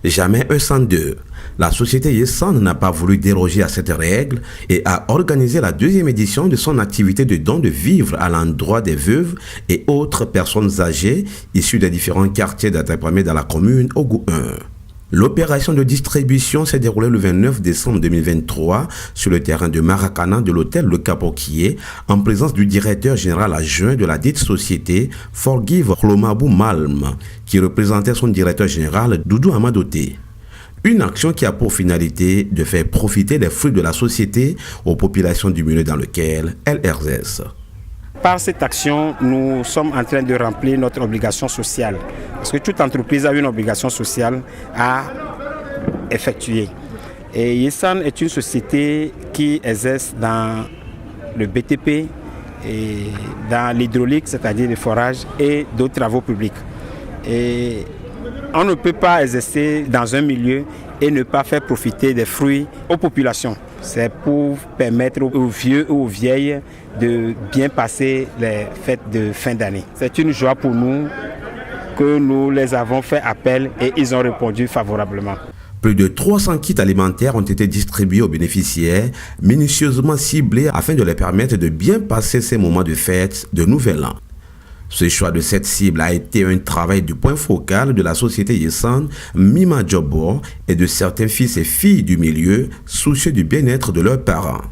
Jamais E102. La société Yesan n'a pas voulu déroger à cette règle et a organisé la deuxième édition de son activité de don de vivres à l'endroit des veuves et autres personnes âgées issues des différents quartiers d'Ataipamé dans la commune Ogu 1. L'opération de distribution s'est déroulée le 29 décembre 2023 sur le terrain de Maracana de l'hôtel Le Capoquier en présence du directeur général adjoint de la dite société, Forgive Chlomabou Malm, qui représentait son directeur général, Doudou Amadoté. Une action qui a pour finalité de faire profiter des fruits de la société aux populations du milieu dans lequel elle exerce. Par cette action, nous sommes en train de remplir notre obligation sociale. Parce que toute entreprise a une obligation sociale à effectuer. Et Yesan est une société qui exerce dans le BTP, et dans l'hydraulique, c'est-à-dire le forage, et d'autres travaux publics. Et on ne peut pas exercer dans un milieu et ne pas faire profiter des fruits aux populations. C'est pour permettre aux vieux et aux vieilles de bien passer les fêtes de fin d'année. C'est une joie pour nous que nous les avons fait appel et ils ont répondu favorablement. Plus de 300 kits alimentaires ont été distribués aux bénéficiaires, minutieusement ciblés afin de leur permettre de bien passer ces moments de fête de Nouvel An. Ce choix de cette cible a été un travail du point focal de la société Yesan, Mima Djobo, et de certains fils et filles du milieu, soucieux du bien-être de leurs parents.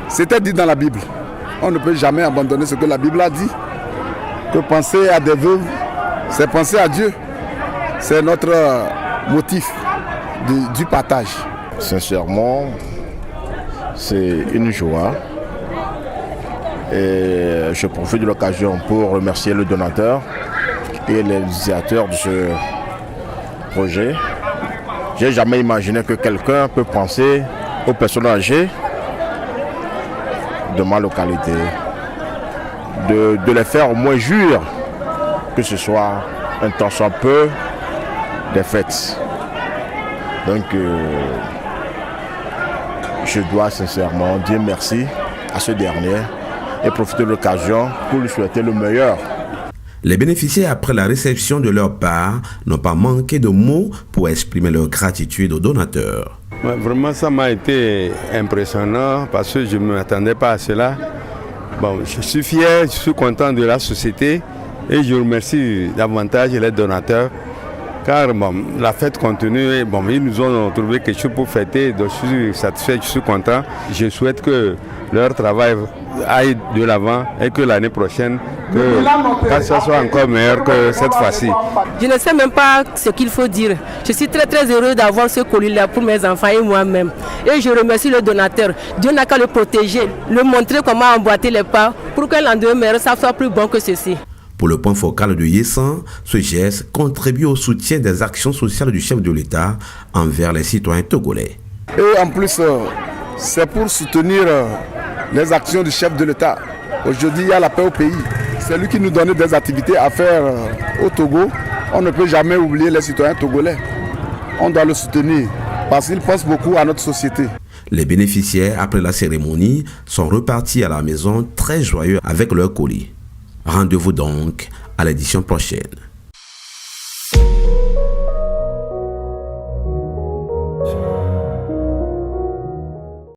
C'était dit dans la Bible. On ne peut jamais abandonner ce que la Bible a dit. Que penser à des veuves, c'est penser à Dieu. C'est notre motif du partage. Sincèrement, c'est une joie. Et je profite de l'occasion pour remercier le donateur et les initiateurs de ce projet. Je n'ai jamais imaginé que quelqu'un peut penser aux personnes âgées de ma localité, de les faire au moins jouir, que ce soit un temps soit peu des fêtes. Donc je dois sincèrement dire merci à ce dernier et profiter de l'occasion pour lui souhaiter le meilleur. Les bénéficiaires, après la réception de leur part, n'ont pas manqué de mots pour exprimer leur gratitude aux donateurs. Ouais, vraiment, ça m'a été impressionnant parce que je ne m'attendais pas à cela. Bon, je suis fier, je suis content de la société et je remercie davantage les donateurs. Car bon, la fête continue, bon, ils nous ont trouvé quelque chose pour fêter, donc je suis satisfait, je suis content. Je souhaite que leur travail aille de l'avant et que l'année prochaine, que ça soit encore meilleur que cette fois-ci. Je ne sais même pas ce qu'il faut dire. Je suis très très heureux d'avoir ce colis-là pour mes enfants et moi-même. Et je remercie le donateur. Dieu n'a qu'à le protéger, le montrer comment emboîter les pas pour que l'an 2000 ça soit plus bon que ceci. Pour le point focal de Yesan, ce geste contribue au soutien des actions sociales du chef de l'État envers les citoyens togolais. Et en plus, c'est pour soutenir les actions du chef de l'État. Aujourd'hui, il y a la paix au pays. C'est lui qui nous donne des activités à faire au Togo. On ne peut jamais oublier les citoyens togolais. On doit le soutenir parce qu'il pense beaucoup à notre société. Les bénéficiaires, après la cérémonie, sont repartis à la maison très joyeux avec leur colis. Rendez-vous donc à l'édition prochaine.